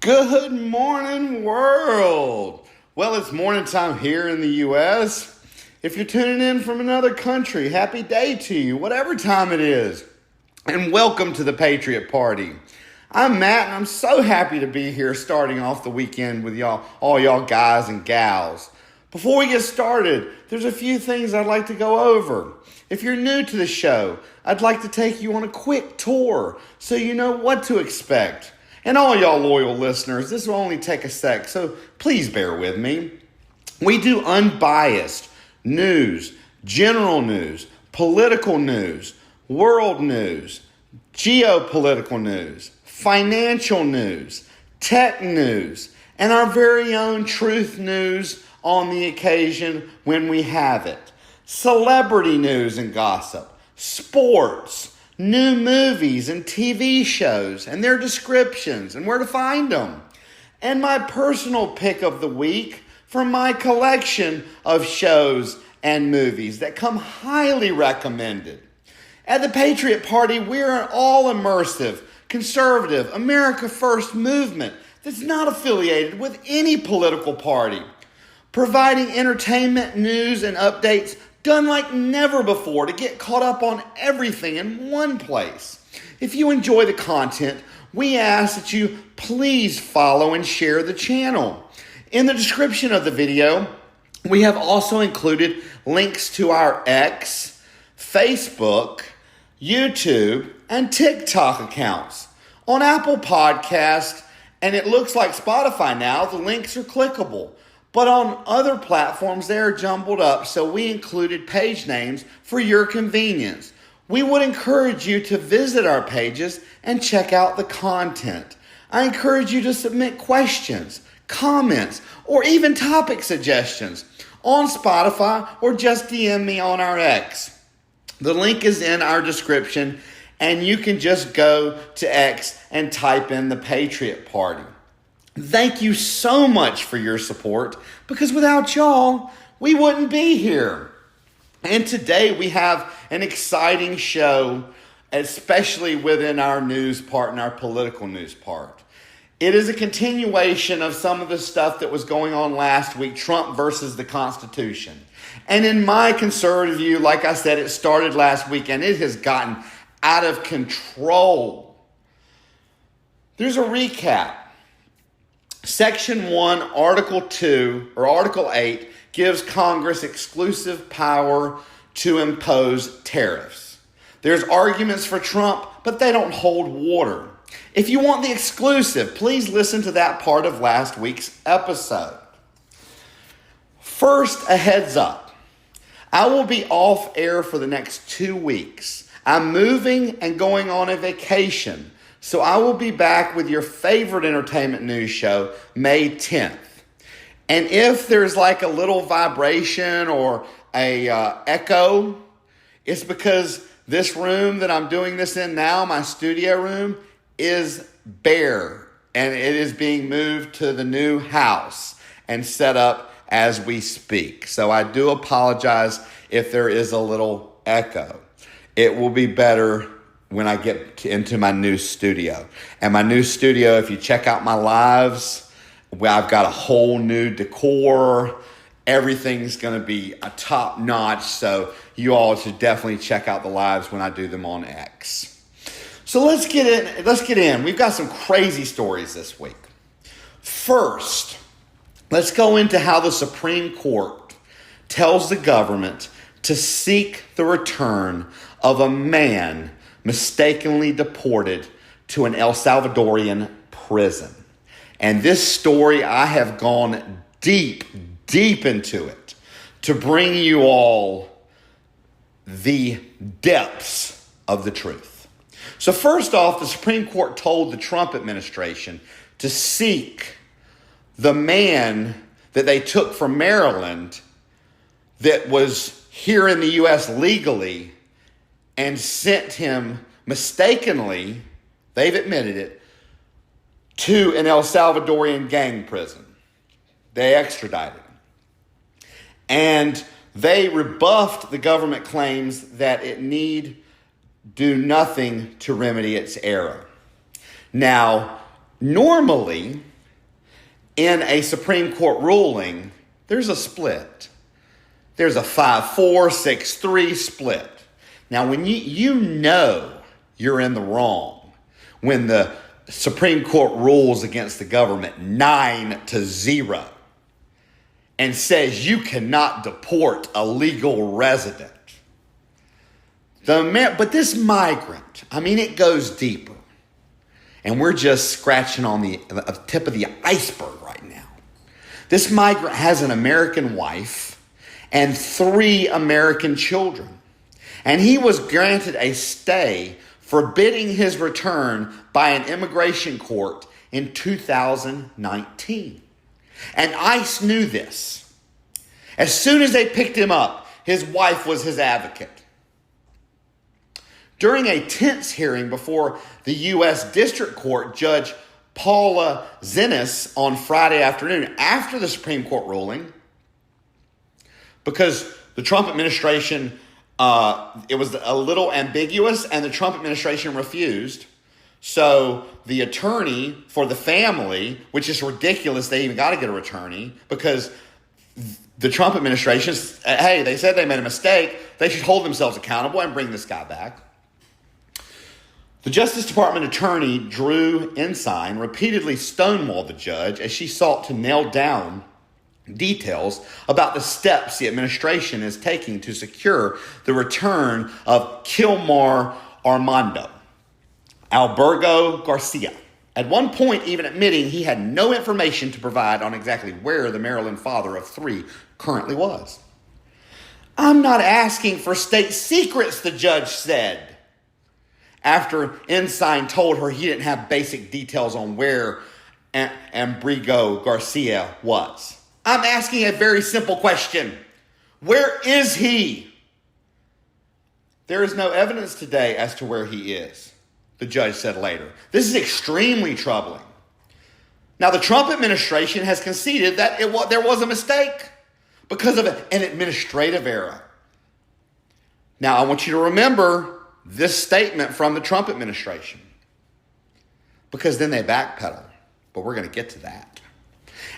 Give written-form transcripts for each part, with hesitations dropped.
Good morning, world. Well, it's morning time here in the U.S. If you're tuning in from another country, happy day to you, whatever time it is. And welcome to the Patriot Party. I'm Matt, and I'm so happy to be here starting off the weekend with y'all, all y'all guys and gals. Before we get started, there's a few things I'd like to go over. If you're new to the show, I'd like to take you on a quick tour so you know what to expect. And all y'all loyal listeners, this will only take a sec, so please bear with me. We do unbiased news, general news, political news, world news, geopolitical news, financial news, tech news, and our very own truth news on the occasion when we have it. Celebrity news and gossip, sports, new movies and TV shows and their descriptions and where to find them. And my personal pick of the week from my collection of shows and movies that come highly recommended. At the Patriot Party, we're an all-immersive, conservative, America First movement that's not affiliated with any political party, providing entertainment, news, and updates done like never before to get caught up on everything in one place. If you enjoy the content, we ask that you please follow and share the channel. In the description of the video, we have also included links to our X, Facebook, YouTube, and TikTok accounts. On Apple Podcast, and it looks like Spotify now, the links are clickable. But on other platforms, they are jumbled up, so we included page names for your convenience. We would encourage you to visit our pages and check out the content. I encourage you to submit questions, comments, or even topic suggestions on Spotify or just DM me on our X. The link is in our description, and you can just go to X and type in the Patriot Party. Thank you so much for your support, because without y'all, we wouldn't be here. And today we have an exciting show, especially within our news part and our political news part. It is a continuation of some of the stuff that was going on last week, Trump versus the Constitution. And in my conservative view, like I said, it started last week and it has gotten out of control. There's a recap. Section 1, Article 2, or Article 8, gives Congress exclusive power to impose tariffs. There's arguments for Trump, but they don't hold water. If you want the exclusive, please listen to that part of last week's episode. First, a heads up. I will be off air for the next 2 weeks. I'm moving and going on a vacation. So I will be back with your favorite entertainment news show May 10th. And if there's like a little vibration or a echo, it's because this room that I'm doing this in now, my studio room, is bare. And it is being moved to the new house and set up as we speak. So I do apologize if there is a little echo. It will be better when I get into my new studio. And my new studio, if you check out my lives, I've got a whole new decor. Everything's going to be a top notch. So you all should definitely check out the lives when I do them on X. So let's get in. We've got some crazy stories this week. First, let's go into how the Supreme Court tells the government to seek the return of a man mistakenly deported to an El Salvadorian prison. And this story, I have gone deep into it to bring you all the depths of the truth. So first off, the Supreme Court told the Trump administration to seek the man that they took from Maryland that was here in the U.S. legally and sent him mistakenly, they've admitted it, to an El Salvadorian gang prison. They extradited him. And they rebuffed the government claims that it need do nothing to remedy its error. Now, normally, in a Supreme Court ruling, there's a split. There's a 5-4, 6-3 split. Now, when you know you're in the wrong when the Supreme Court rules against the government 9-0 and says you cannot deport a legal resident. But this migrant, it goes deeper. And we're just scratching on the tip of the iceberg right now. This migrant has an American wife and 3 American children. And he was granted a stay forbidding his return by an immigration court in 2019. And ICE knew this. As soon as they picked him up, his wife was his advocate. During a tense hearing before the U.S. District Court, Judge Paula Zinnes on Friday afternoon, after the Supreme Court ruling, because the Trump administration, it was a little ambiguous and the Trump administration refused. So the attorney for the family, which is ridiculous, they even got to get an attorney because the Trump administration, hey, they said they made a mistake. They should hold themselves accountable and bring this guy back. The Justice Department attorney, Drew Ensign, repeatedly stonewalled the judge as she sought to nail down details about the steps the administration is taking to secure the return of Kilmar Armando Albergo Garcia, at one point even admitting he had no information to provide on exactly where the Maryland father of 3 currently was. I'm not asking for state secrets, the judge said, after Ensign told her he didn't have basic details on where Ambrigo Garcia was. I'm asking a very simple question. Where is he? There is no evidence today as to where he is, the judge said later. This is extremely troubling. Now, the Trump administration has conceded that there was a mistake because of an administrative error. Now, I want you to remember this statement from the Trump administration, because then they backpedal. But we're going to get to that.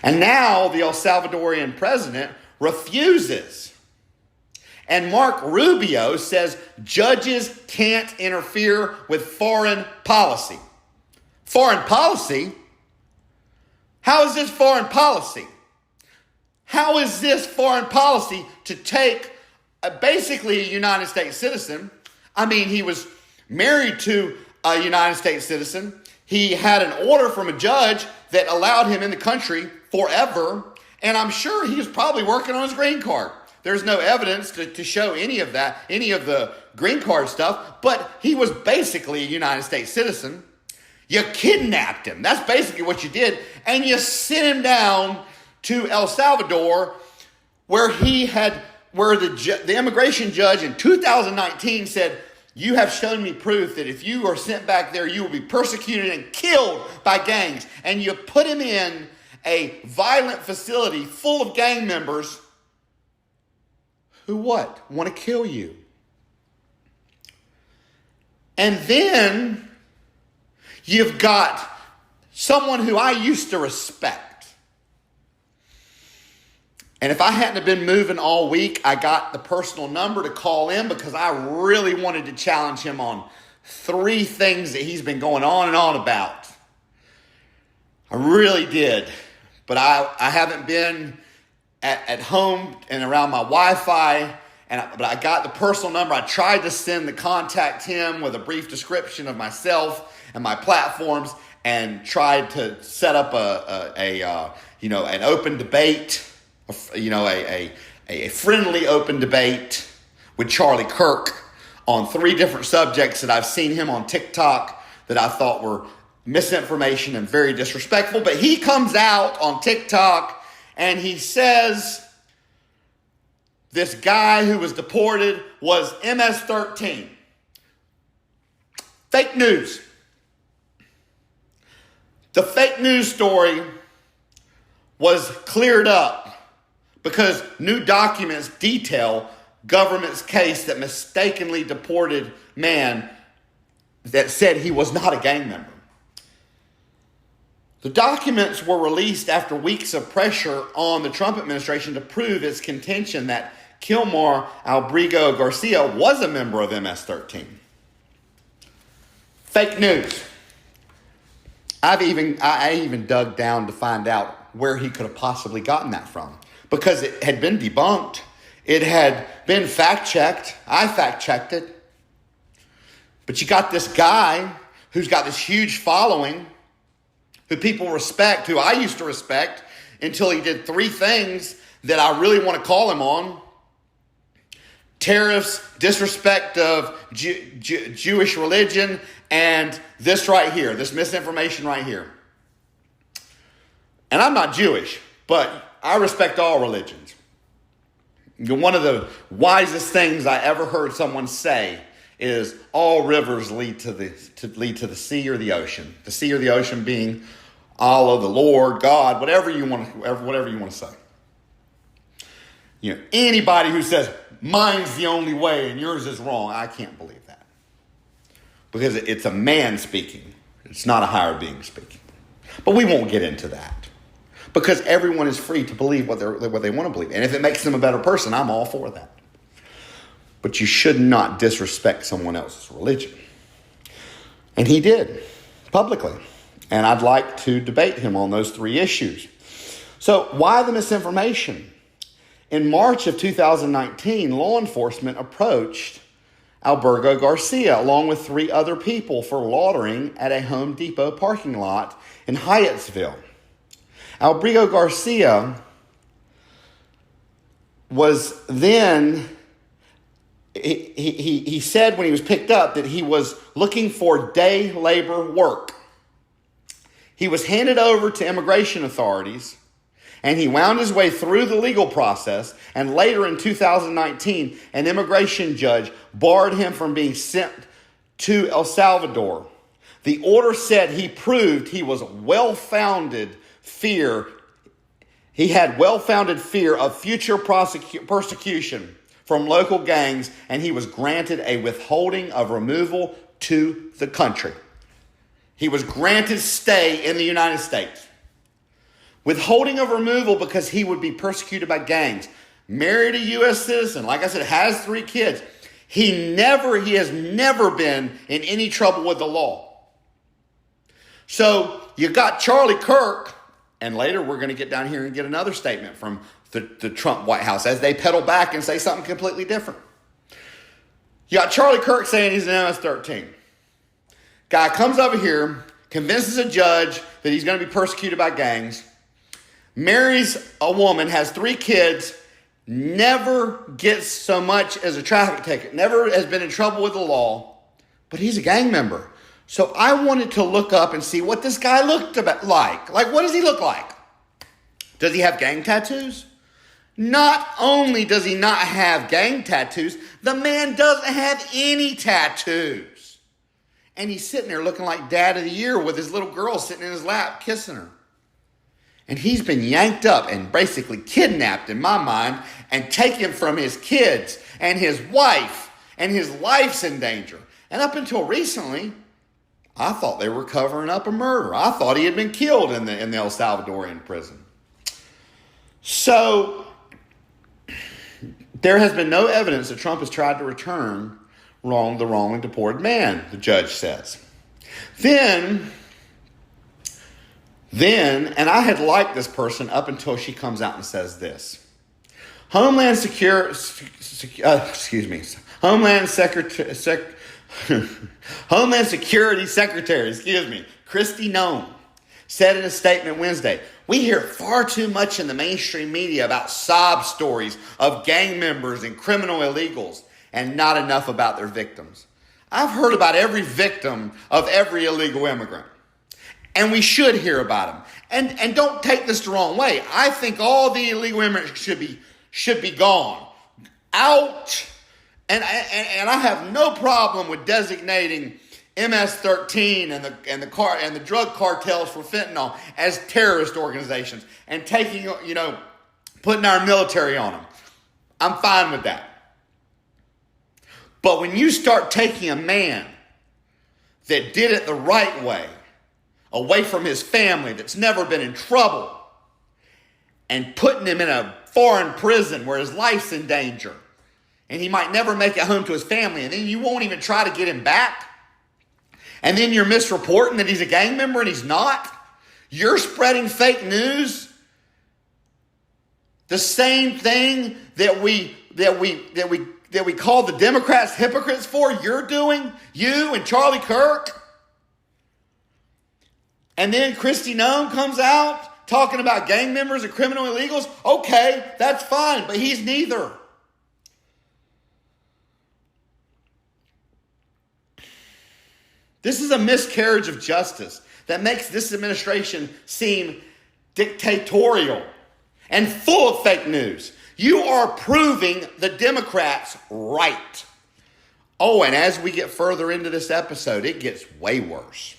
And now the El Salvadorian president refuses. And Mark Rubio says judges can't interfere with foreign policy. Foreign policy? How is this foreign policy? How is this foreign policy to take basically a United States citizen? He was married to a United States citizen. He had an order from a judge that allowed him in the country forever. And I'm sure he was probably working on his green card. There's no evidence to show any of that, any of the green card stuff. But he was basically a United States citizen. You kidnapped him. That's basically what you did. And you sent him down to El Salvador where the immigration judge in 2019 said, you have shown me proof that if you are sent back there, you will be persecuted and killed by gangs. And you put him in a violent facility full of gang members who want to kill you. And then you've got someone who I used to respect. And if I hadn't have been moving all week, I got the personal number to call in because I really wanted to challenge him on 3 things that he's been going on and on about. I really did. But I haven't been at home and around my Wi-Fi. But I got the personal number. I tried to contact him with a brief description of myself and my platforms and tried to set up an open debate. A friendly open debate with Charlie Kirk on 3 different subjects that I've seen him on TikTok that I thought were misinformation and very disrespectful. But he comes out on TikTok and he says this guy who was deported was MS-13. Fake news. The fake news story was cleared up because new documents detail government's case that mistakenly deported man that said he was not a gang member. The documents were released after weeks of pressure on the Trump administration to prove its contention that Kilmar Albrigo Garcia was a member of MS-13. Fake news. I even dug down to find out where he could have possibly gotten that from, because it had been debunked. It had been fact-checked. I fact-checked it. But you got this guy who's got this huge following, who people respect, who I used to respect, until he did three things that I really want to call him on. Tariffs, disrespect of Jewish religion, and this right here, this misinformation right here. And I'm not Jewish, but I respect all religions. One of the wisest things I ever heard someone say is all rivers lead to the sea or the ocean. The sea or the ocean being Allah, the Lord, God, whatever you want to say. You know, anybody who says mine's the only way and yours is wrong, I can't believe that, because it's a man speaking. It's not a higher being speaking. But we won't get into that, because everyone is free to believe what they want to believe, and if it makes them a better person, I'm all for that. But you should not disrespect someone else's religion, and he did publicly. And I'd like to debate him on those three issues. So why the misinformation? In March of 2019, law enforcement approached Albergo Garcia along with three other people for loitering at a Home Depot parking lot in Hyattsville. Albergo Garcia was then, he said when he was picked up that he was looking for day labor work. He was handed over to immigration authorities, and he wound his way through the legal process. And later in 2019, an immigration judge barred him from being sent to El Salvador. The order said he proved he was well-founded fear. He had well-founded fear of future persecution from local gangs, and he was granted a withholding of removal to the country. He was granted stay in the United States. Withholding of removal because he would be persecuted by gangs. Married a U.S. citizen. Like I said, has three kids. He has never been in any trouble with the law. So you got Charlie Kirk, and later we're going to get down here and get another statement from the Trump White House as they pedal back and say something completely different. You got Charlie Kirk saying he's an MS-13. Guy comes over here, convinces a judge that he's going to be persecuted by gangs, marries a woman, has three kids, never gets so much as a traffic ticket, never has been in trouble with the law, but he's a gang member. So I wanted to look up and see what this guy looked like. Like, what does he look like? Does he have gang tattoos? Not only does he not have gang tattoos, the man doesn't have any tattoos. And he's sitting there looking like Dad of the Year with his little girl sitting in his lap kissing her. And he's been yanked up and basically kidnapped, in my mind, and taken from his kids and his wife, and his life's in danger. And up until recently, I thought they were covering up a murder. I thought he had been killed in the El Salvadorian prison. So there has been no evidence that Trump has tried to return the wrongly deported man, the judge says. Then, and I had liked this person up until she comes out and says this. Homeland Security Secretary, Kristi Noem, said in a statement Wednesday, "We hear far too much in the mainstream media about sob stories of gang members and criminal illegals, and not enough about their victims. I've heard about every victim of every illegal immigrant, and we should hear about them. And don't take this the wrong way. I think all the illegal immigrants should be gone, out. And I have no problem with designating MS-13 and the drug cartels for fentanyl as terrorist organizations and putting our military on them. I'm fine with that. But when you start taking a man that did it the right way, away from his family that's never been in trouble and putting him in a foreign prison where his life's in danger and he might never make it home to his family, and then you won't even try to get him back? And then you're misreporting that he's a gang member and he's not? You're spreading fake news? The same thing that we call the Democrats hypocrites for, you're doing? You and Charlie Kirk? And then Kristi Noem comes out talking about gang members and criminal illegals? Okay, that's fine, but he's neither. This is a miscarriage of justice that makes this administration seem dictatorial and full of fake news. You are proving the Democrats right. Oh, and as we get further into this episode, it gets way worse.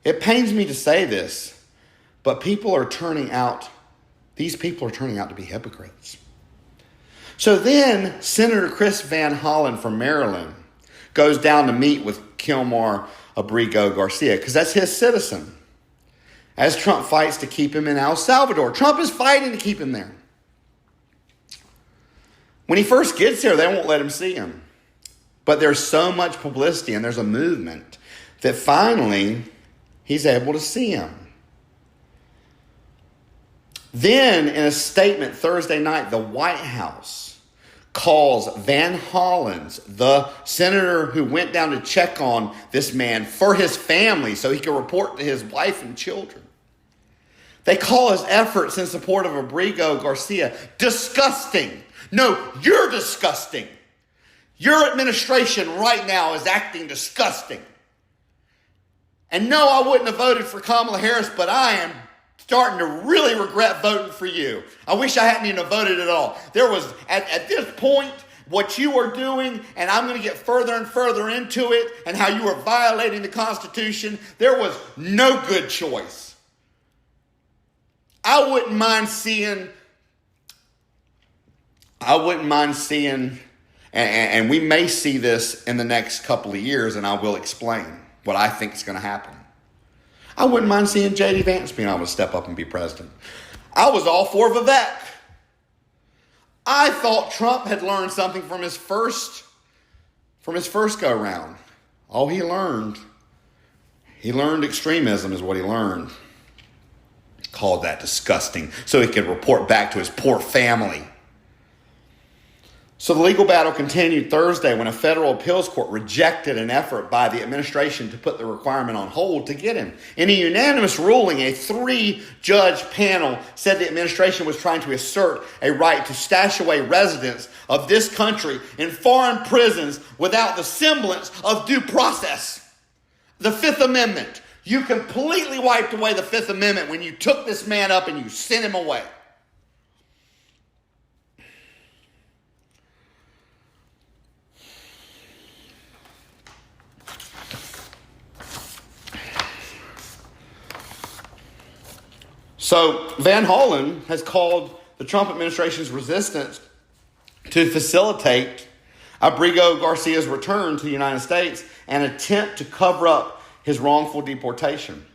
It pains me to say this, but these people are turning out to be hypocrites. So then Senator Chris Van Hollen from Maryland goes down to meet with Kilmar Abrigo Garcia because that's his citizen, as Trump fights to keep him in El Salvador. Trump is fighting to keep him there. When he first gets there, they won't let him see him. But there's so much publicity and there's a movement that finally he's able to see him. Then in a statement Thursday night, the White House calls Van Hollen, the senator who went down to check on this man for his family so he could report to his wife and children. They call his efforts in support of Abrigo Garcia disgusting. No, you're disgusting. Your administration right now is acting disgusting. And no, I wouldn't have voted for Kamala Harris, but I am starting to really regret voting for you. I wish I hadn't even voted at all. There was, at this point, what you are doing, and I'm going to get further and further into it, and how you are violating the Constitution, there was no good choice. I wouldn't mind seeing, and we may see this in the next couple of years, and I will explain what I think is going to happen. I wouldn't mind seeing J.D. Vance being able to step up and be president. I was all for Vivek. I thought Trump had learned something from his first go round. All he learned extremism is what he learned. Called that disgusting so he could report back to his poor family. So the legal battle continued Thursday when a federal appeals court rejected an effort by the administration to put the requirement on hold to get him. In a unanimous ruling, a 3-judge panel said the administration was trying to assert a right to stash away residents of this country in foreign prisons without the semblance of due process. The Fifth Amendment. You completely wiped away the Fifth Amendment when you took this man up and you sent him away. So Van Hollen has called the Trump administration's resistance to facilitate Abrigo Garcia's return to the United States an attempt to cover up his wrongful deportation.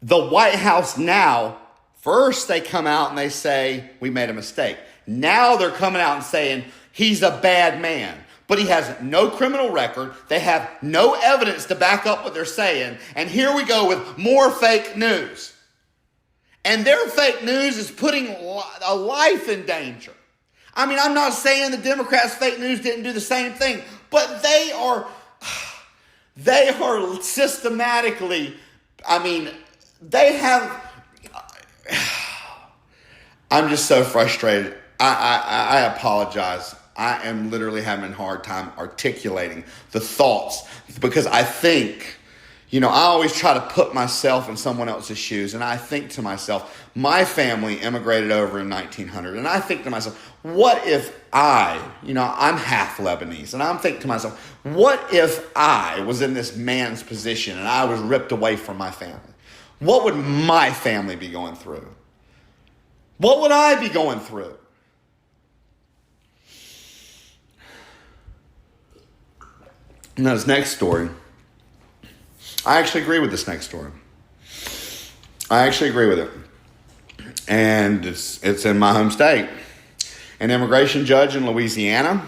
The White House now, first they come out and they say, we made a mistake. Now they're coming out and saying, he's a bad man. But he has no criminal record. They have no evidence to back up what they're saying. And here we go with more fake news. And their fake news is putting a life in danger. I mean, I'm not saying the Democrats' fake news didn't do the same thing, but they are systematically, they have, I'm just so frustrated. I apologize. I am literally having a hard time articulating the thoughts because I think, I always try to put myself in someone else's shoes, and I think to myself, my family immigrated over in 1900, and I think to myself, what if I'm half Lebanese, and I'm thinking to myself, what if I was in this man's position and I was ripped away from my family? What would my family be going through? What would I be going through? Now, this next story, I actually agree with this next story. I actually agree with it. And it's in my home state. An immigration judge in Louisiana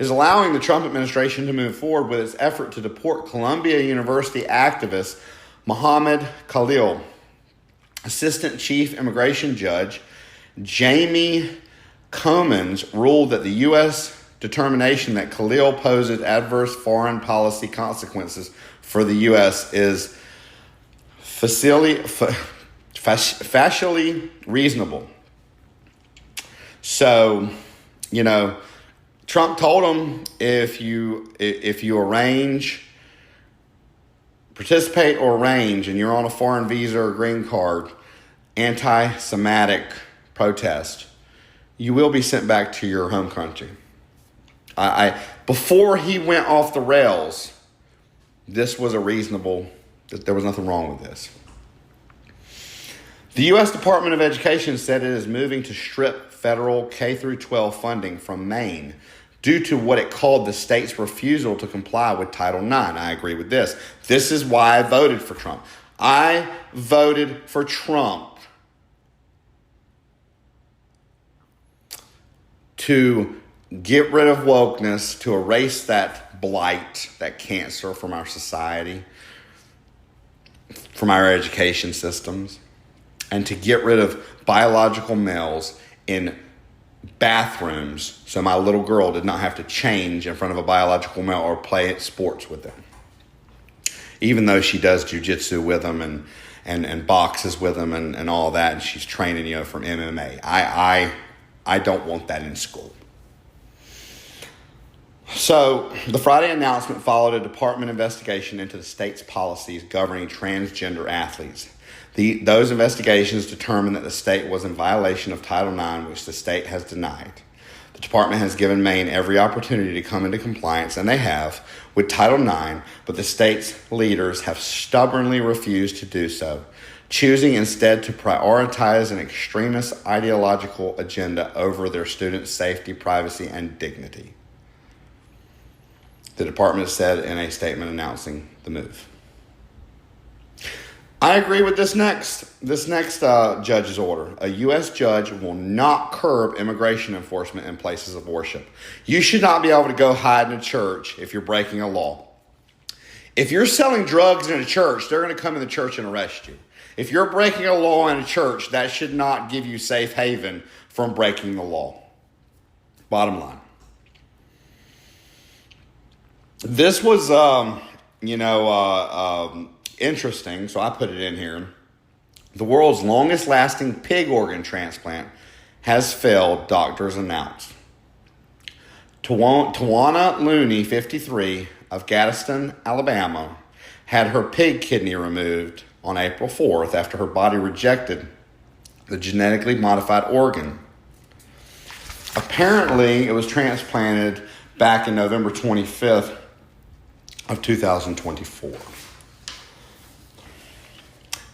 is allowing the Trump administration to move forward with its effort to deport Columbia University activist Mohammed Khalil. Assistant Chief Immigration Judge Jamie Comins ruled that the U.S. determination that Khalil poses adverse foreign policy consequences for the U.S. is facially reasonable. So, Trump told him if you participate or arrange, and you're on a foreign visa or green card, anti-Semitic protest, you will be sent back to your home country. Before he went off the rails, this was there was nothing wrong with this. The U.S. Department of Education said it is moving to strip federal K-12 funding from Maine due to what it called the state's refusal to comply with Title IX. I agree with this. This is why I voted for Trump. I voted for Trump to get rid of wokeness, to erase that blight, that cancer from our society, from our education systems, and to get rid of biological males in bathrooms so my little girl did not have to change in front of a biological male or play sports with them. Even though she does jujitsu with them and boxes with them and all that, and she's training, from MMA. I don't want that in school. So the Friday announcement followed a department investigation into the state's policies governing transgender athletes. Those investigations determined that the state was in violation of Title IX, which the state has denied. The department has given Maine every opportunity to come into compliance, and they have, with Title IX, but the state's leaders have stubbornly refused to do so, choosing instead to prioritize an extremist ideological agenda over their students' safety, privacy, and dignity. The department said in a statement announcing the move. I agree with this next judge's order. A U.S. judge will not curb immigration enforcement in places of worship. You should not be able to go hide in a church if you're breaking a law. If you're selling drugs in a church, they're going to come in the church and arrest you. If you're breaking a law in a church, that should not give you safe haven from breaking the law. Bottom line. This was, interesting, so I put it in here. The world's longest lasting pig organ transplant has failed, doctors announced. Tawana Looney, 53, of Gadsden, Alabama, had her pig kidney removed on April 4th after her body rejected the genetically modified organ. Apparently, it was transplanted back in November 25th of 2024.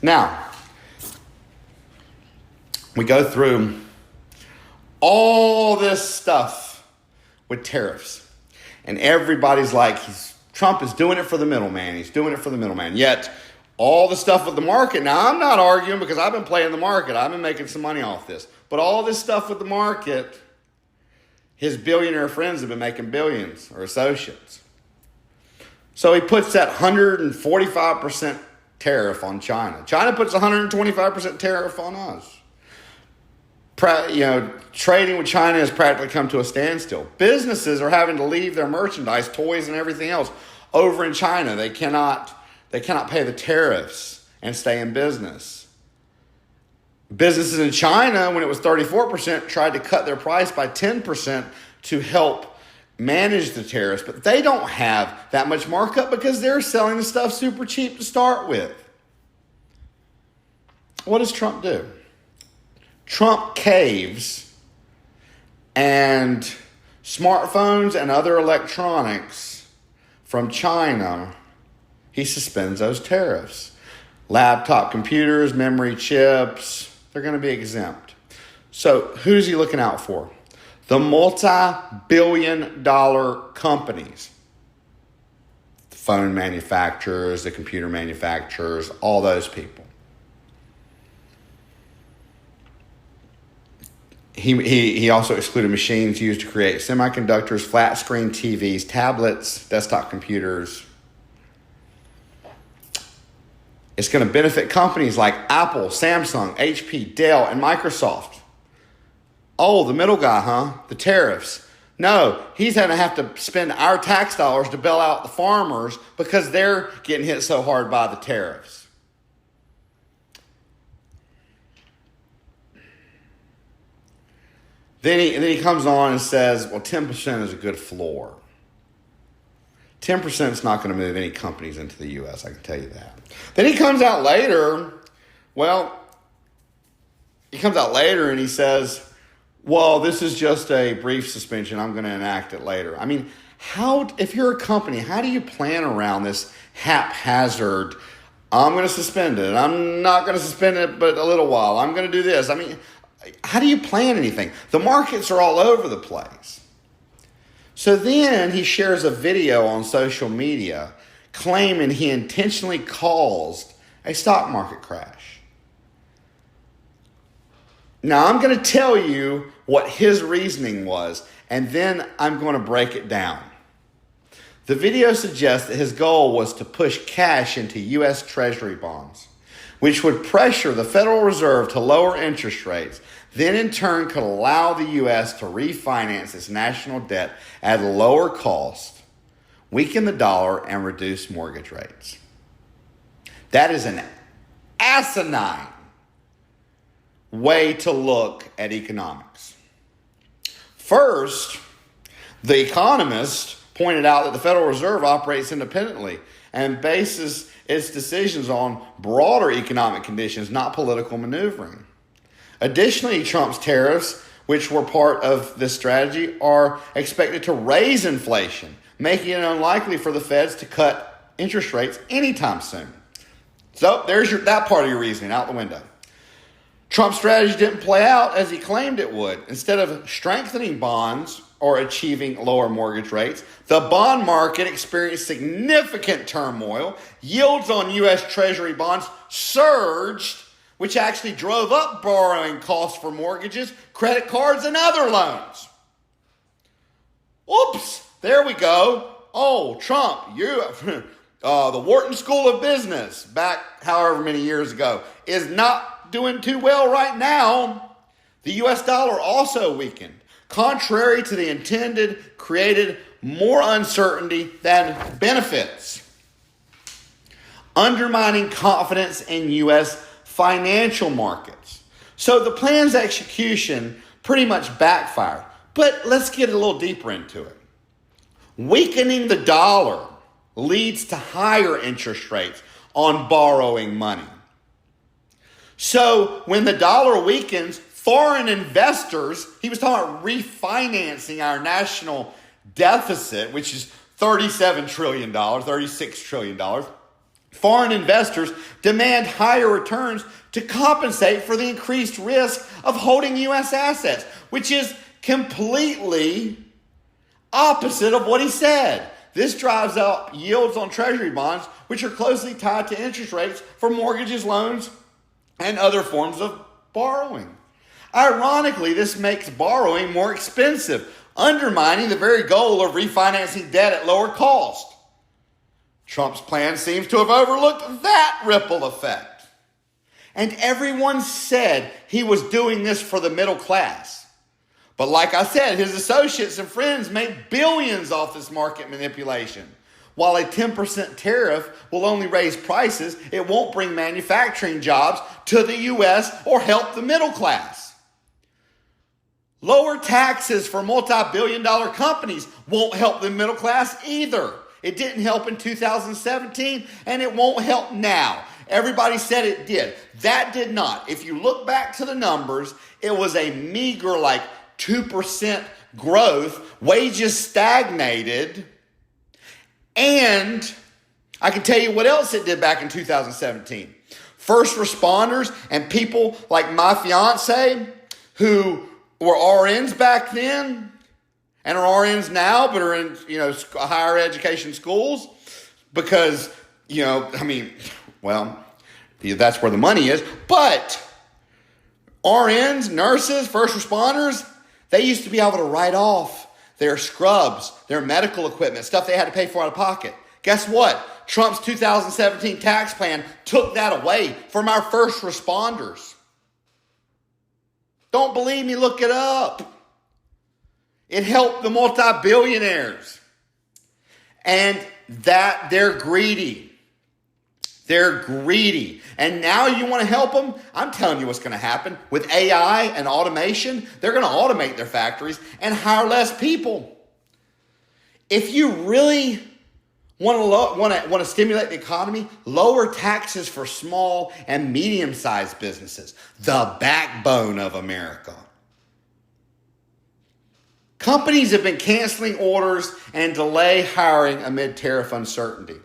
Now, we go through all this stuff with tariffs. And everybody's like, Trump is doing it for the middleman. He's doing it for the middleman. Yet, all the stuff with the market. Now, I'm not arguing because I've been playing the market. I've been making some money off this. But all this stuff with the market, his billionaire friends have been making billions, or associates. So he puts that 145% tariff on China. China puts 125% tariff on us. Trading with China has practically come to a standstill. Businesses are having to leave their merchandise, toys, and everything else over in China. They cannot pay the tariffs and stay in business. Businesses in China, when it was 34%, tried to cut their price by 10% to help manage the tariffs, but they don't have that much markup because they're selling the stuff super cheap to start with. What does Trump do? Trump caves, and smartphones and other electronics from China, he suspends those tariffs. Laptop computers, memory chips, they're going to be exempt. So who's he looking out for? The multi-billion-dollar companies. phone manufacturers, the computer manufacturers, all those people. He also excluded machines used to create semiconductors, flat screen TVs, tablets, desktop computers. It's going to benefit companies like Apple, Samsung, HP, Dell, and Microsoft. Oh, the middle guy, huh? The tariffs. No, he's going to have to spend our tax dollars to bail out the farmers because they're getting hit so hard by the tariffs. Then he comes on and says, well, 10% is a good floor. 10% is not going to move any companies into the U.S., I can tell you that. Then he comes out later, and he says, well, this is just a brief suspension. I'm going to enact it later. I mean, if you're a company, how do you plan around this haphazard, I'm going to suspend it. I'm not going to suspend it, but a little while. I'm going to do this. I mean, how do you plan anything? The markets are all over the place. So then he shares a video on social media claiming he intentionally caused a stock market crash. Now, I'm going to tell you what his reasoning was, and then I'm going to break it down. The video suggests that his goal was to push cash into U.S. Treasury bonds, which would pressure the Federal Reserve to lower interest rates, then in turn could allow the U.S. to refinance its national debt at a lower cost, weaken the dollar, and reduce mortgage rates. That is an asinine way to look at economics. First, The Economist pointed out that the Federal Reserve operates independently and bases its decisions on broader economic conditions, not political maneuvering. Additionally, Trump's tariffs, which were part of this strategy, are expected to raise inflation, making it unlikely for the Feds to cut interest rates anytime soon. So there's that part of your reasoning out the window. Trump's strategy didn't play out as he claimed it would. Instead of strengthening bonds or achieving lower mortgage rates, the bond market experienced significant turmoil. Yields on U.S. Treasury bonds surged, which actually drove up borrowing costs for mortgages, credit cards, and other loans. Oops, there we go. Oh, Trump, the Wharton School of Business, back however many years ago, is not doing too well right now. The U.S. dollar also weakened. Contrary to the intended, created more uncertainty than benefits, undermining confidence in U.S. financial markets. So the plan's execution pretty much backfired. But let's get a little deeper into it. Weakening the dollar leads to higher interest rates on borrowing money. So when the dollar weakens, foreign investors, he was talking about refinancing our national deficit, which is $37 trillion, $36 trillion. Foreign investors demand higher returns to compensate for the increased risk of holding U.S. assets, which is completely opposite of what he said. This drives up yields on Treasury bonds, which are closely tied to interest rates for mortgages, loans, and other forms of borrowing. Ironically, this makes borrowing more expensive, undermining the very goal of refinancing debt at lower cost. Trump's plan seems to have overlooked that ripple effect. And everyone said he was doing this for the middle class. But like I said, his associates and friends made billions off this market manipulation. While a 10% tariff will only raise prices, it won't bring manufacturing jobs to the U.S. or help the middle class. Lower taxes for multi-billion-dollar companies won't help the middle class either. It didn't help in 2017, and it won't help now. Everybody said it did. That did not. If you look back to the numbers, it was a meager 2% growth. Wages stagnated. And I can tell you what else it did back in 2017. First responders and people like my fiance who were RNs back then and are RNs now but are in higher education schools, because, well, that's where the money is. But RNs, nurses, first responders, they used to be able to write off their scrubs, their medical equipment, stuff they had to pay for out of pocket. Guess what? Trump's 2017 tax plan took that away from our first responders. Don't believe me? Look it up. It helped the multi-billionaires. And that they're greedy. They're greedy. And now you want to help them? I'm telling you what's going to happen. With AI and automation, they're going to automate their factories and hire less people. If you really want to stimulate the economy, lower taxes for small and medium-sized businesses, the backbone of America. Companies have been canceling orders and delay hiring amid tariff uncertainty.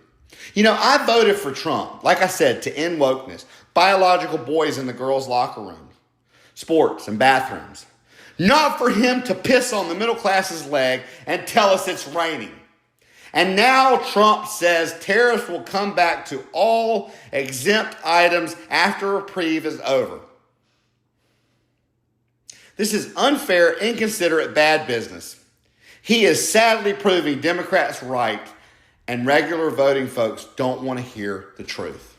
I voted for Trump, like I said, to end wokeness, biological boys in the girls' locker room, sports and bathrooms. Not for him to piss on the middle class's leg and tell us it's raining. And now Trump says tariffs will come back to all exempt items after reprieve is over. This is unfair, inconsiderate, bad business. He is sadly proving Democrats right, and regular voting folks don't want to hear the truth.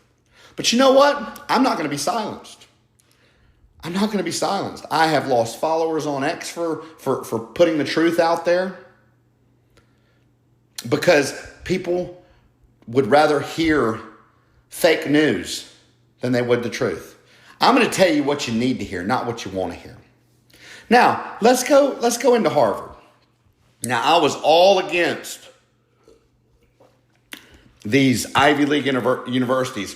But you know what? I'm not going to be silenced. I'm not going to be silenced. I have lost followers on X for putting the truth out there because people would rather hear fake news than they would the truth. I'm going to tell you what you need to hear, not what you want to hear. Now, let's go into Harvard. Now, I was all against these Ivy League universities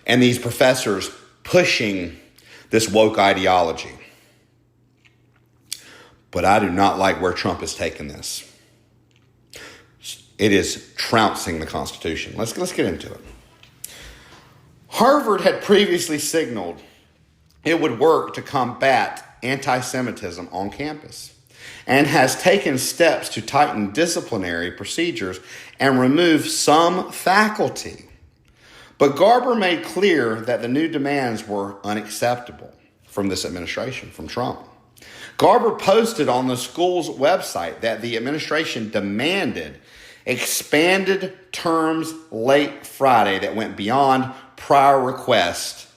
and these professors pushing this woke ideology. But I do not like where Trump has taken this. It is trouncing the Constitution. Let's get into it. Harvard had previously signaled it would work to combat anti-Semitism on campus and has taken steps to tighten disciplinary procedures and remove some faculty. But Garber made clear that the new demands were unacceptable from this administration, from Trump. Garber posted on the school's website that the administration demanded expanded terms late Friday that went beyond prior requests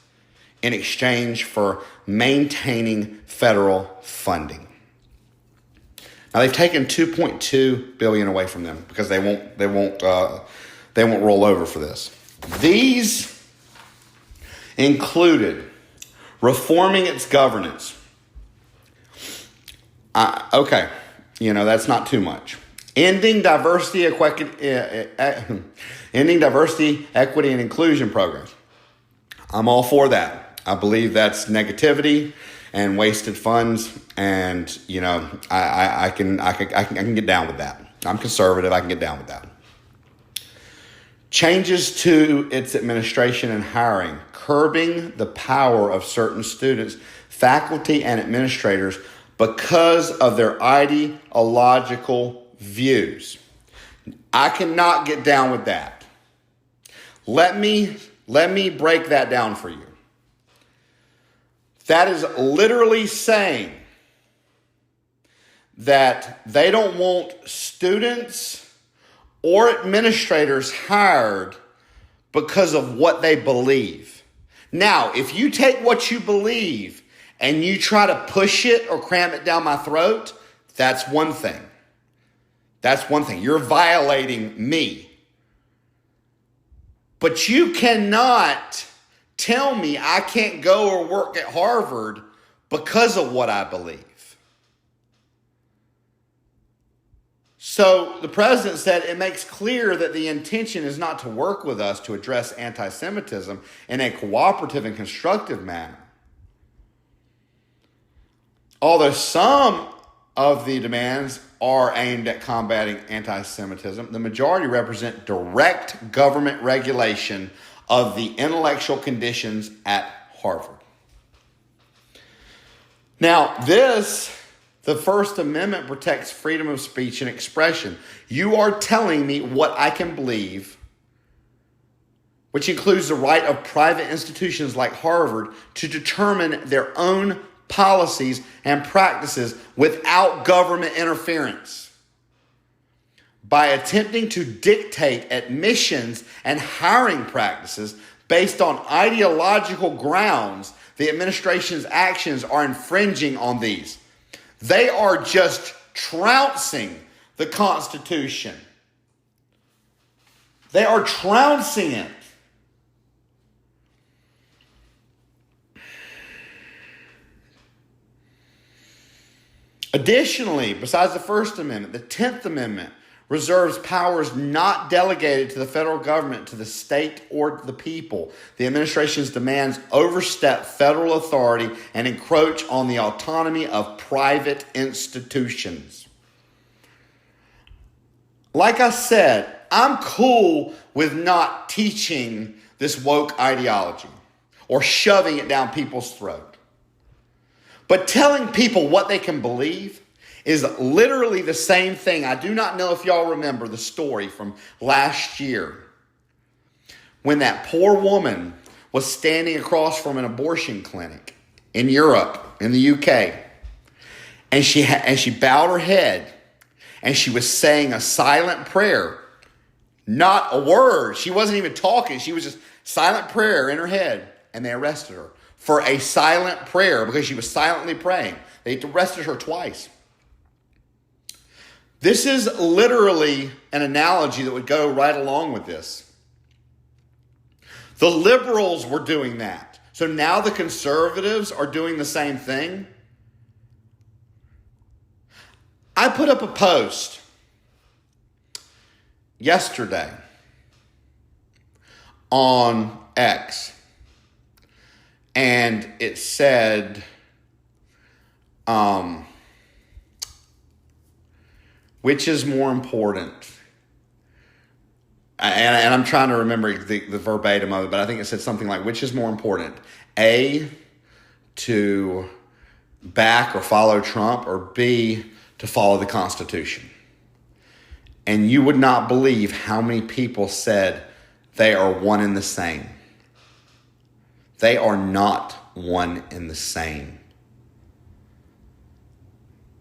in exchange for maintaining federal funding. Now they've taken $2.2 billion away from them because they won't roll over for this. These included reforming its governance. That's not too much. Ending diversity, equity, and inclusion programs. I'm all for that. I believe that's negativity and wasted funds, and I can get down with that. I'm conservative. I can get down with that. Changes to its administration and hiring, curbing the power of certain students, faculty, and administrators because of their ideological views. I cannot get down with that. Let me break that down for you. That is literally saying that they don't want students or administrators hired because of what they believe. Now, if you take what you believe and you try to push it or cram it down my throat, that's one thing. That's one thing. You're violating me. But you cannot tell me I can't go or work at Harvard because of what I believe. So the president said it makes clear that the intention is not to work with us to address anti-Semitism in a cooperative and constructive manner. Although some of the demands are aimed at combating anti-Semitism, the majority represent direct government regulation of the intellectual conditions at Harvard. Now, the First Amendment protects freedom of speech and expression. You are telling me what I can believe which includes the right of private institutions like Harvard to determine their own policies and practices without government interference. By attempting to dictate admissions and hiring practices based on ideological grounds, the administration's actions are infringing on these. They are just trouncing the Constitution. They are trouncing it. Additionally, besides the First Amendment, the 10th Amendment reserves powers not delegated to the federal government to the state or the people. The administration's demands overstep federal authority and encroach on the autonomy of private institutions. Like I said, I'm cool with not teaching this woke ideology or shoving it down people's throat. But telling people what they can believe is literally the same thing. I do not know if y'all remember the story from last year when that poor woman was standing across from an abortion clinic in Europe, in the UK, and she bowed her head and she was saying a silent prayer. Not a word. She wasn't even talking. She was just silent prayer in her head, and they arrested her for a silent prayer because she was silently praying. They arrested her twice. This is literally an analogy that would go right along with this. The liberals were doing that. So now the conservatives are doing the same thing. I put up a post yesterday on X, and it said, which is more important? And I'm trying to remember the verbatim of it, but I think it said something like, which is more important? A, to back or follow Trump, or B, to follow the Constitution? And you would not believe how many people said they are one and the same. They are not one and the same.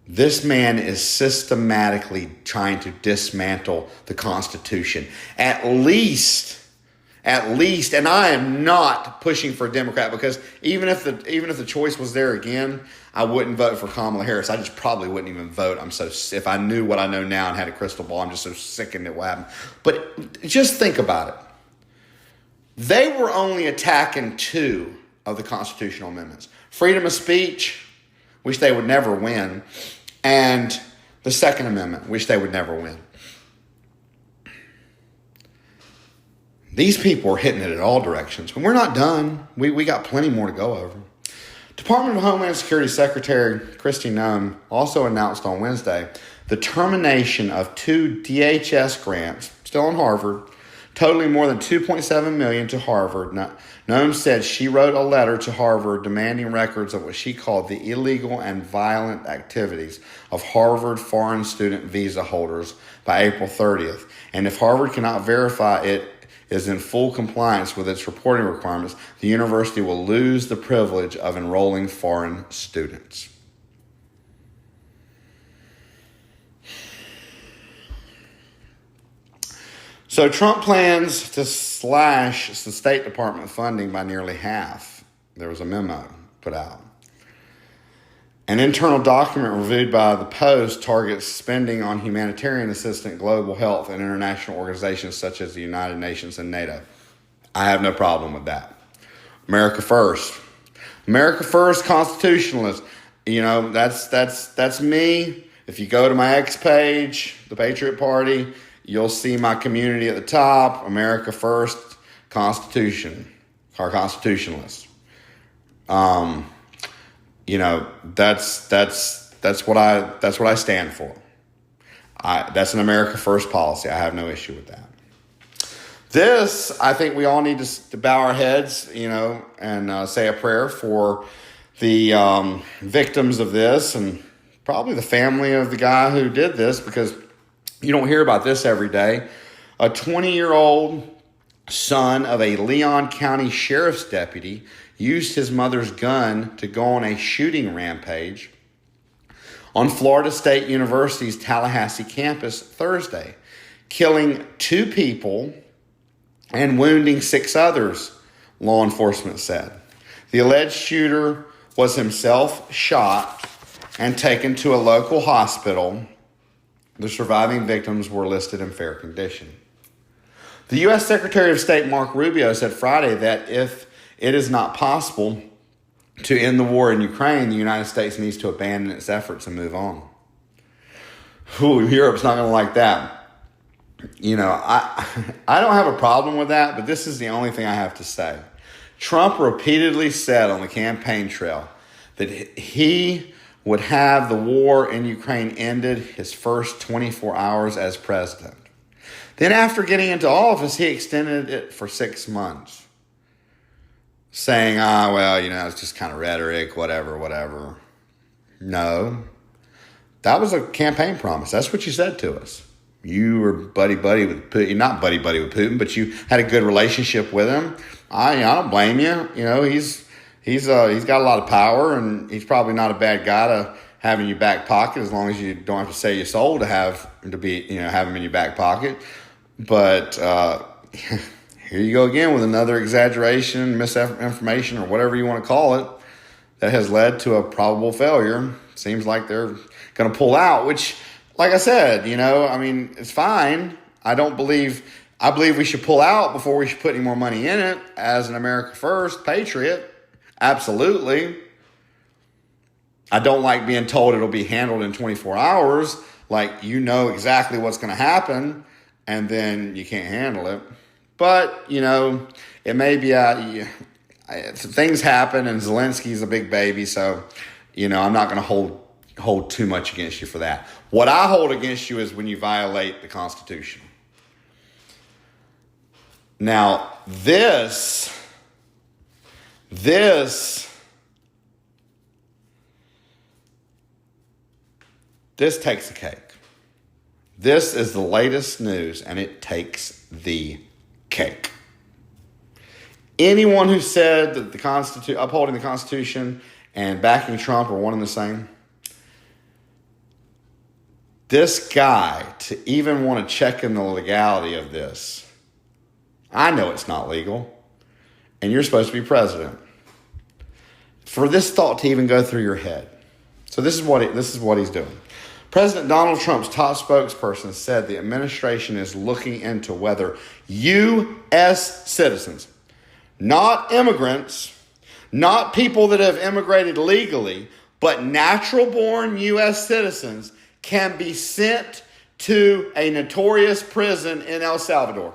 This man is systematically trying to dismantle the Constitution. At least, and I am not pushing for a Democrat, because even if the choice was there again, I wouldn't vote for Kamala Harris. I just probably wouldn't even vote. If I knew what I know now and had a crystal ball, I'm just so sickened at what happened. But just think about it. They were only attacking 2 of the constitutional amendments: freedom of speech, which they would never win, and the Second Amendment, which they would never win. These people are hitting it at all directions. And we're not done. We got plenty more to go over. Department of Homeland Security Secretary Kristi Noem also announced on Wednesday the termination of 2 DHS grants, still on Harvard, totaling more than $2.7 million to Harvard. Noem said she wrote a letter to Harvard demanding records of what she called the illegal and violent activities of Harvard foreign student visa holders by April 30th. And if Harvard cannot verify it is in full compliance with its reporting requirements, the university will lose the privilege of enrolling foreign students. So Trump plans to slash the State Department funding by nearly half. There was a memo put out. An internal document reviewed by the Post targets spending on humanitarian assistance, global health, and international organizations such as the United Nations and NATO. I have no problem with that. America first. America first, constitutionalist. You know, that's me. If you go to my X page, the Patriot Party, you'll see my community at the top. America first, Constitution, our constitutionalists. You know, that's what I stand for. That's an America first policy. I have no issue with that. This, I think we all need to bow our heads, you know, and say a prayer for the victims of this, and probably the family of the guy who did this, because you don't hear about this every day. A 20-year-old son of a Leon County sheriff's deputy, used his mother's gun to go on a shooting rampage on Florida State University's Tallahassee campus Thursday, killing 2 people and wounding 6 others, law enforcement said. The alleged shooter was himself shot and taken to a local hospital. The surviving victims were listed in fair condition. The U.S. Secretary of State Marco Rubio said Friday that if it is not possible to end the war in Ukraine, the United States needs to abandon its efforts and move on. Europe's not going to like that. I don't have a problem with that, but this is the only thing I have to say. Trump repeatedly said on the campaign trail that he would have the war in Ukraine ended his first 24 hours as president. Then after getting into office, he extended it for 6 months, saying, it's just kind of rhetoric, whatever. No, that was a campaign promise. That's what you said to us. You were buddy-buddy with Putin, not buddy-buddy with Putin, but you had a good relationship with him. I don't blame you. He's got a lot of power, and he's probably not a bad guy to have in your back pocket as long as you don't have to sell your soul to have him in your back pocket. But here you go again with another exaggeration, misinformation, or whatever you want to call it, that has led to a probable failure. Seems like they're going to pull out, which, like I said, it's fine. I believe we should pull out before we should put any more money in it as an America First patriot. Absolutely. I don't like being told it'll be handled in 24 hours. Like, exactly what's going to happen, and then you can't handle it. But, it may be, things happen, and Zelensky's a big baby, so, I'm not going to hold too much against you for that. What I hold against you is when you violate the Constitution. Now, this takes the cake. This is the latest news, and it takes the cake. Anyone who said that upholding the Constitution and backing Trump are one and the same, this guy, to even want to check in the legality of this, I know it's not legal, and you're supposed to be president. For this thought to even go through your head. So this is what he's doing. President Donald Trump's top spokesperson said the administration is looking into whether U.S. citizens, not immigrants, not people that have immigrated legally, but natural-born U.S. citizens can be sent to a notorious prison in El Salvador.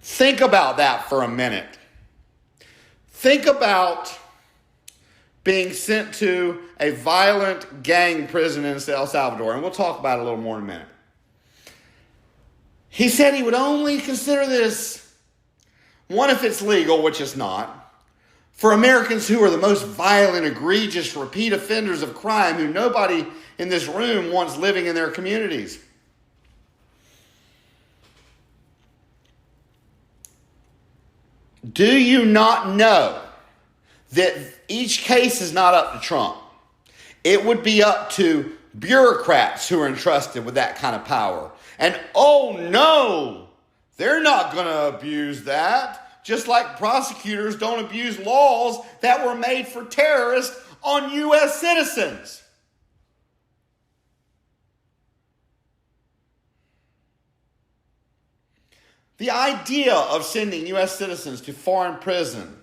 Think about that for a minute. Think about being sent to a violent gang prison in El Salvador, and we'll talk about it a little more in a minute. He said he would only consider this, one, if it's legal, which it's not, for Americans who are the most violent, egregious, repeat offenders of crime who nobody in this room wants living in their communities. Do you not know that each case is not up to Trump? It would be up to bureaucrats who are entrusted with that kind of power. And oh no, they're not going to abuse that. Just like prosecutors don't abuse laws that were made for terrorists on U.S. citizens. The idea of sending U.S. citizens to foreign prisons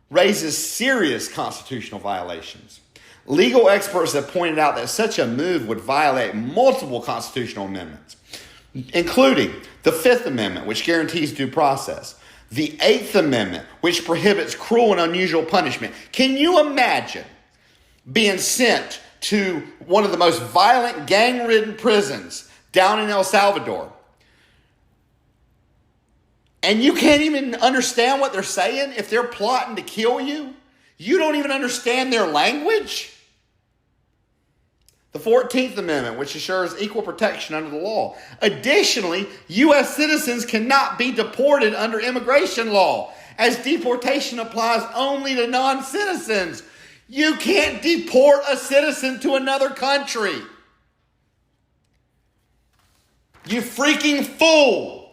raises serious constitutional violations. Legal experts have pointed out that such a move would violate multiple constitutional amendments, including the Fifth Amendment, which guarantees due process, the Eighth Amendment, which prohibits cruel and unusual punishment. Can you imagine being sent to one of the most violent gang-ridden prisons down in El Salvador, and you can't even understand what they're saying if they're plotting to kill you? You don't even understand their language? The 14th Amendment, which assures equal protection under the law. Additionally, U.S. citizens cannot be deported under immigration law, as deportation applies only to non-citizens. You can't deport a citizen to another country. You freaking fool.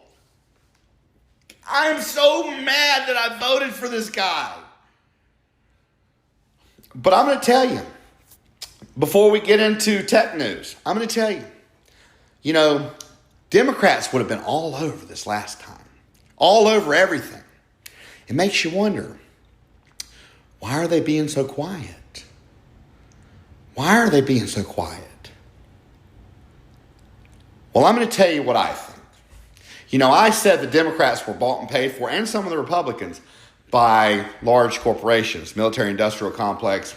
I am so mad that I voted for this guy. But I'm going to tell you, before we get into tech news, I'm going to tell you, Democrats would have been all over this last time. All over everything. It makes you wonder, why are they being so quiet? Why are they being so quiet? Well, I'm going to tell you what I think. I said the Democrats were bought and paid for, and some of the Republicans, by large corporations, military industrial complex,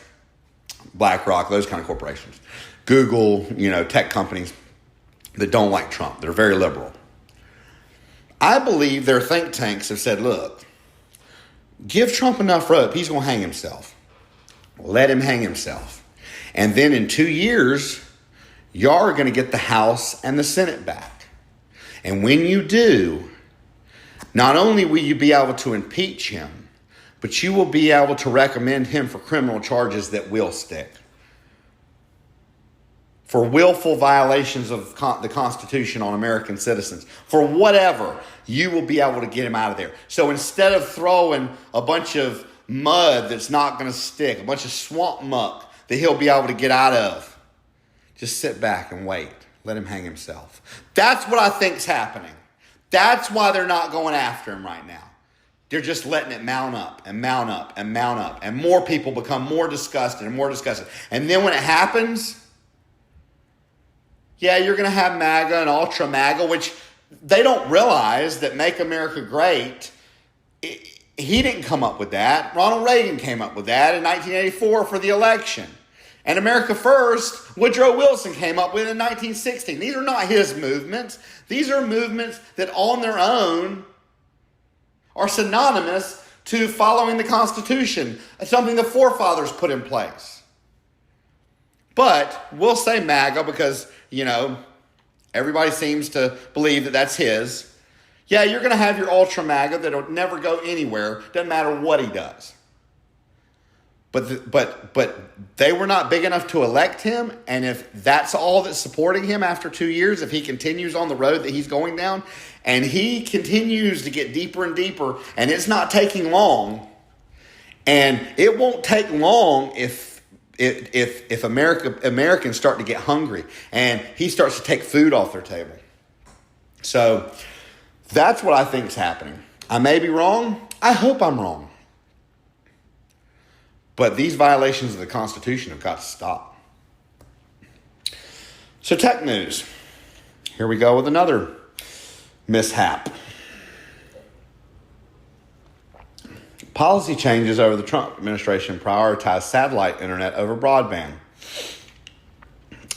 BlackRock, those kind of corporations. Google, tech companies that don't like Trump. They're very liberal. I believe their think tanks have said, look, give Trump enough rope, he's going to hang himself. Let him hang himself. And then in 2 years, y'all are going to get the House and the Senate back. And when you do, not only will you be able to impeach him, but you will be able to recommend him for criminal charges that will stick. For willful violations of the Constitution on American citizens. For whatever, you will be able to get him out of there. So instead of throwing a bunch of mud that's not going to stick, a bunch of swamp muck that he'll be able to get out of, just sit back and wait. Let him hang himself. That's what I think's happening. That's why they're not going after him right now. They're just letting it mount up and mount up and mount up. And more people become more disgusted and more disgusted. And then when it happens, yeah, you're going to have MAGA and Ultra MAGA, which they don't realize that Make America Great, he didn't come up with that. Ronald Reagan came up with that in 1984 for the election. And America First, Woodrow Wilson came up with in 1916. These are not his movements. These are movements that on their own are synonymous to following the Constitution, something the forefathers put in place. But we'll say MAGA because, everybody seems to believe that that's his. Yeah, you're going to have your Ultra MAGA that'll never go anywhere. Doesn't matter what he does. But they were not big enough to elect him. And if that's all that's supporting him after 2 years, if he continues on the road that he's going down, and he continues to get deeper and deeper, and it's not taking long, and it won't take long if Americans start to get hungry, and he starts to take food off their table. So that's what I think is happening. I may be wrong. I hope I'm wrong. But these violations of the Constitution have got to stop. So tech news. Here we go with another mishap. Policy changes over the Trump administration prioritize satellite internet over broadband,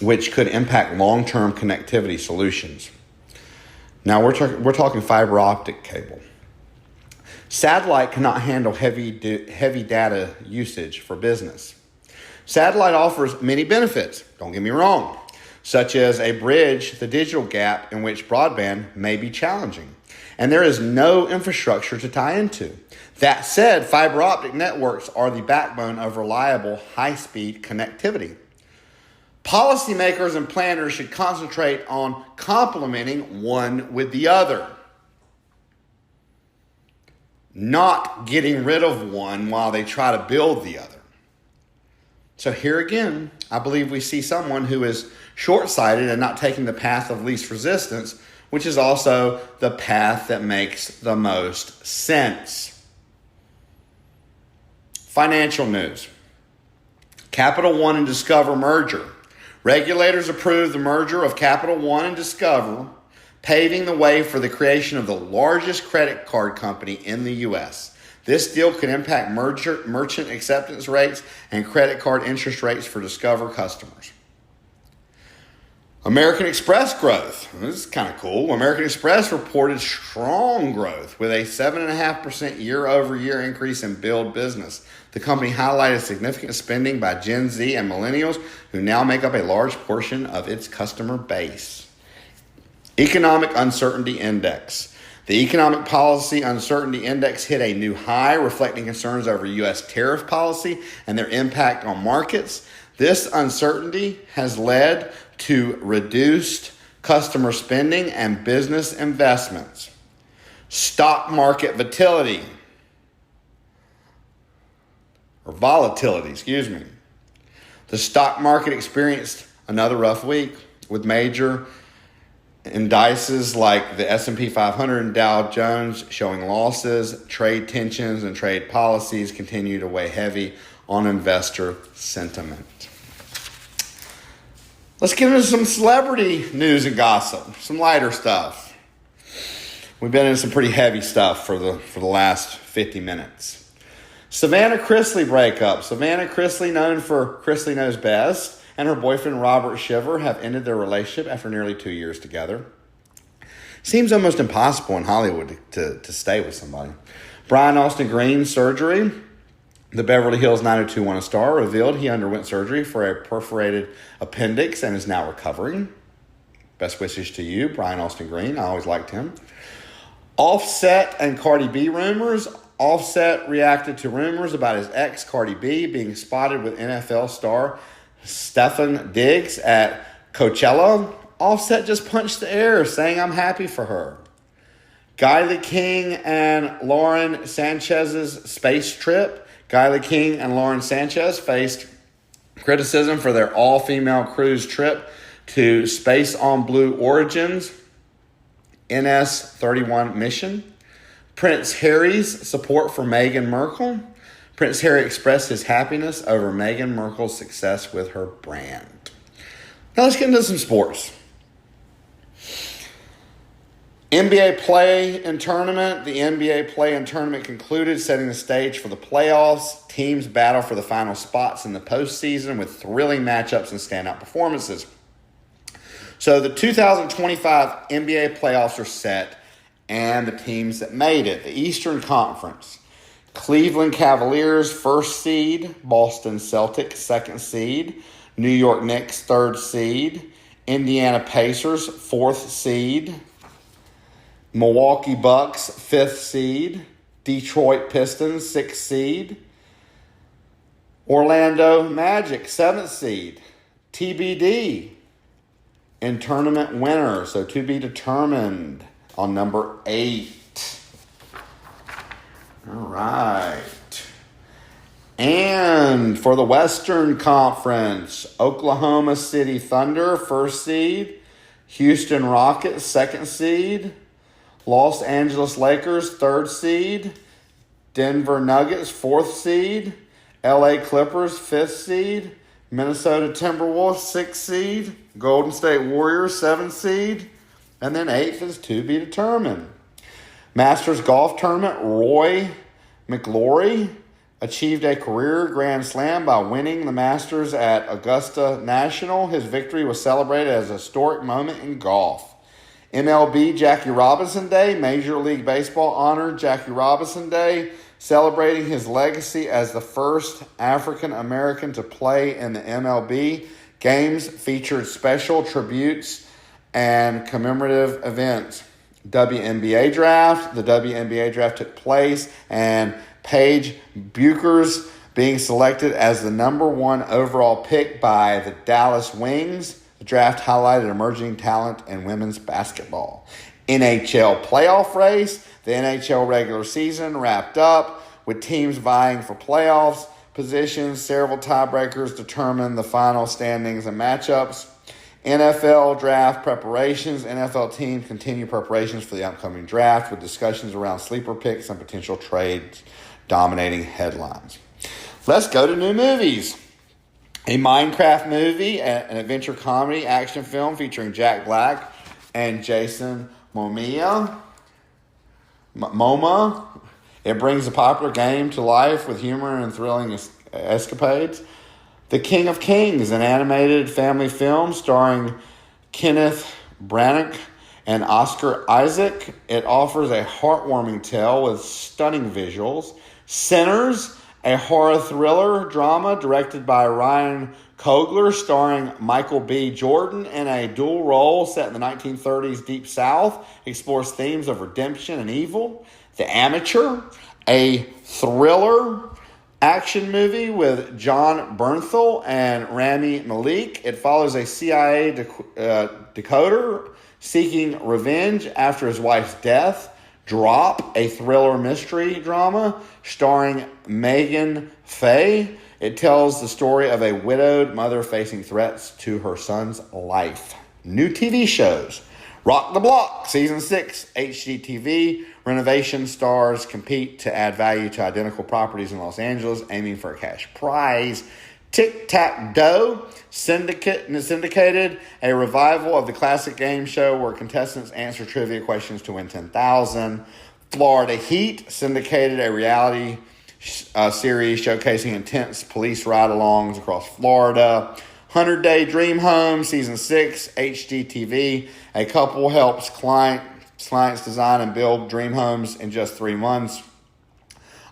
which could impact long-term connectivity solutions. Now we're talking fiber optic cable. Satellite cannot handle heavy data usage for business. Satellite offers many benefits, don't get me wrong, such as a bridge the digital gap in which broadband may be challenging, and there is no infrastructure to tie into. That said, fiber optic networks are the backbone of reliable, high-speed connectivity. Policymakers and planners should concentrate on complementing one with the other, not getting rid of one while they try to build the other. So here again, I believe we see someone who is short-sighted and not taking the path of least resistance, which is also the path that makes the most sense. Financial news. Capital One and Discover merger. Regulators approved the merger of Capital One and Discover, paving the way for the creation of the largest credit card company in the U.S. This deal could impact merchant acceptance rates and credit card interest rates for Discover customers. American Express growth. This is kind of cool. American Express reported strong growth with a 7.5% year-over-year increase in billed business. The company highlighted significant spending by Gen Z and millennials, who now make up a large portion of its customer base. Economic Uncertainty Index. The Economic Policy Uncertainty Index hit a new high, reflecting concerns over U.S. tariff policy and their impact on markets. This uncertainty has led to reduced customer spending and business investments. Stock market volatility. The stock market experienced another rough week with major indices like the S&P 500 and Dow Jones showing losses. Trade tensions and trade policies continue to weigh heavy on investor sentiment. Let's get into some celebrity news and gossip, some lighter stuff. We've been in some pretty heavy stuff for the last 50 minutes. Savannah Chrisley breakup. Savannah Chrisley, known for Chrisley Knows Best, and her boyfriend Robert Shiver have ended their relationship after nearly 2 years together. Seems almost impossible in Hollywood to stay with somebody. Brian Austin Green's surgery. The Beverly Hills 90210 star revealed he underwent surgery for a perforated appendix and is now recovering. Best wishes to you, Brian Austin Green. I always liked him. Offset and Cardi B rumors. Offset reacted to rumors about his ex, Cardi B, being spotted with NFL star Stefon Diggs at Coachella. Offset just punched the air, saying, "I'm happy for her." Gylie King and Lauren Sanchez's space trip. Gylie King and Lauren Sanchez faced criticism for their all-female cruise trip to Space on Blue Origin's NS-31 mission. Prince Harry's support for Meghan Markle. Prince Harry expressed his happiness over Meghan Markle's success with her brand. Now let's get into some sports. NBA play-in tournament. The NBA play-in tournament concluded, setting the stage for the playoffs. Teams battle for the final spots in the postseason with thrilling matchups and standout performances. So the 2025 NBA playoffs are set, and the teams that made it. The Eastern Conference. Cleveland Cavaliers, 1st seed. Boston Celtics, 2nd seed. New York Knicks, 3rd seed. Indiana Pacers, 4th seed. Milwaukee Bucks, 5th seed. Detroit Pistons, 6th seed. Orlando Magic, 7th seed. TBD in tournament winner, so to be determined on number 8. All right. And for the Western Conference, Oklahoma City Thunder, 1st seed. Houston Rockets, 2nd seed. Los Angeles Lakers, 3rd seed. Denver Nuggets, 4th seed. LA Clippers, 5th seed. Minnesota Timberwolves, 6th seed. Golden State Warriors, 7th seed. And then 8th is to be determined. Masters Golf Tournament, Roy McIlroy achieved a career Grand Slam by winning the Masters at Augusta National. His victory was celebrated as a historic moment in golf. MLB Jackie Robinson Day, Major League Baseball honored Jackie Robinson Day, celebrating his legacy as the first African American to play in the MLB. Games featured special tributes and commemorative events. WNBA draft. The WNBA draft took place, and Paige Bueckers being selected as the number 1 overall pick by the Dallas Wings. The draft highlighted emerging talent in women's basketball. NHL playoff race. The NHL regular season wrapped up with teams vying for playoffs positions. Several tiebreakers determined the final standings and matchups. NFL draft preparations. NFL teams continue preparations for the upcoming draft with discussions around sleeper picks and potential trades dominating headlines. Let's go to new movies. A Minecraft movie, an adventure comedy action film featuring Jack Black and Jason Momoa. It brings the popular game to life with humor and thrilling escapades. The King of Kings, an animated family film starring Kenneth Branagh and Oscar Isaac. It offers a heartwarming tale with stunning visuals. Sinners, a horror thriller drama directed by Ryan Coogler, starring Michael B. Jordan in a dual role set in the 1930s Deep South, explores themes of redemption and evil. The Amateur, a thriller action movie with John Bernthal and Rami Malek. It follows a CIA decoder seeking revenge after his wife's death. Drop, a thriller mystery drama starring Megan Faye. It tells the story of a widowed mother facing threats to her son's life. New TV shows. Rock the Block, Season 6, HGTV. Renovation stars compete to add value to identical properties in Los Angeles, aiming for a cash prize. Tic-Tac-Doe, syndicated, a revival of the classic game show where contestants answer trivia questions to win $10,000. Florida Heat, syndicated, a reality series showcasing intense police ride-alongs across Florida. 100 Day Dream Home, Season 6, HGTV. A couple helps clients design and build dream homes in just 3 months.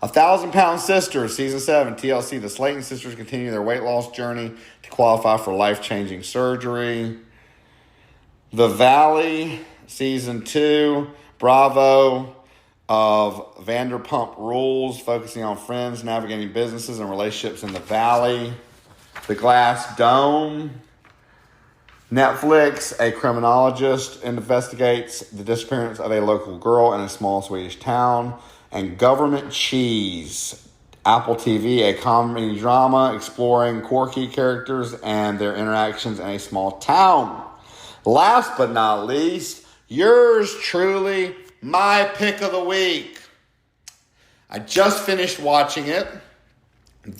1,000-Pound Sisters, Season 7, TLC. The Slayton sisters continue their weight loss journey to qualify for life-changing surgery. The Valley, Season 2, Bravo of Vanderpump Rules, focusing on friends navigating businesses and relationships in the Valley. The Glass Dome. Netflix, a criminologist investigates the disappearance of a local girl in a small Swedish town. And Government Cheese, Apple TV, a comedy drama exploring quirky characters and their interactions in a small town. Last but not least, yours truly, my pick of the week. I just finished watching it.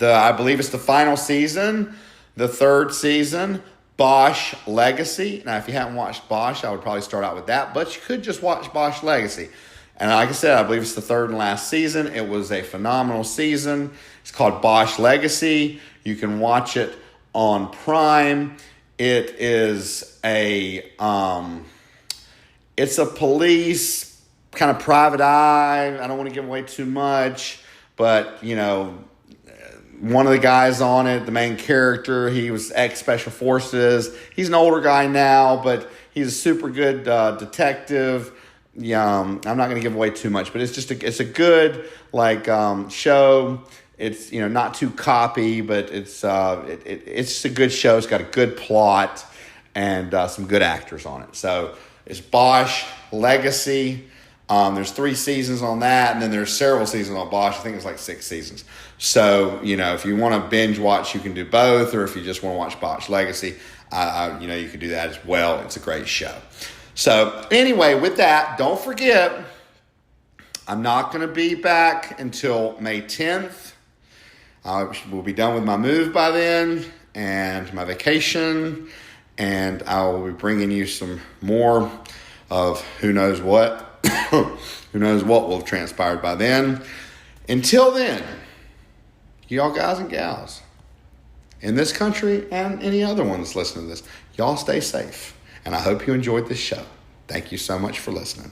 I believe it's the final season, the 3rd season, Bosch Legacy. Now, if you haven't watched Bosch, I would probably start out with that, but you could just watch Bosch Legacy. And like I said, I believe it's the 3rd and last season. It was a phenomenal season. It's called Bosch Legacy. You can watch it on Prime. It is it's a police kind of private eye. I don't want to give away too much, but one of the guys on it, the main character, he was ex-Special Forces. He's an older guy now, but he's a super good detective. Yeah, I'm not going to give away too much, but it's a good show. It's not too copy, but it's a good show. It's got a good plot and some good actors on it. So it's Bosch Legacy. There's 3 seasons on that, and then there's several seasons on Bosch. I think it's like 6 seasons. So if you want to binge watch, you can do both, or if you just want to watch Bosch Legacy, you can do that as well. It's a great show. So anyway, with that, don't forget, I'm not going to be back until May 10th. We'll be done with my move by then and my vacation, and I will be bringing you some more of who knows what. Who knows what will have transpired by then. Until then, y'all guys and gals in this country and any other one that's listening to this, y'all stay safe. And I hope you enjoyed this show. Thank you so much for listening.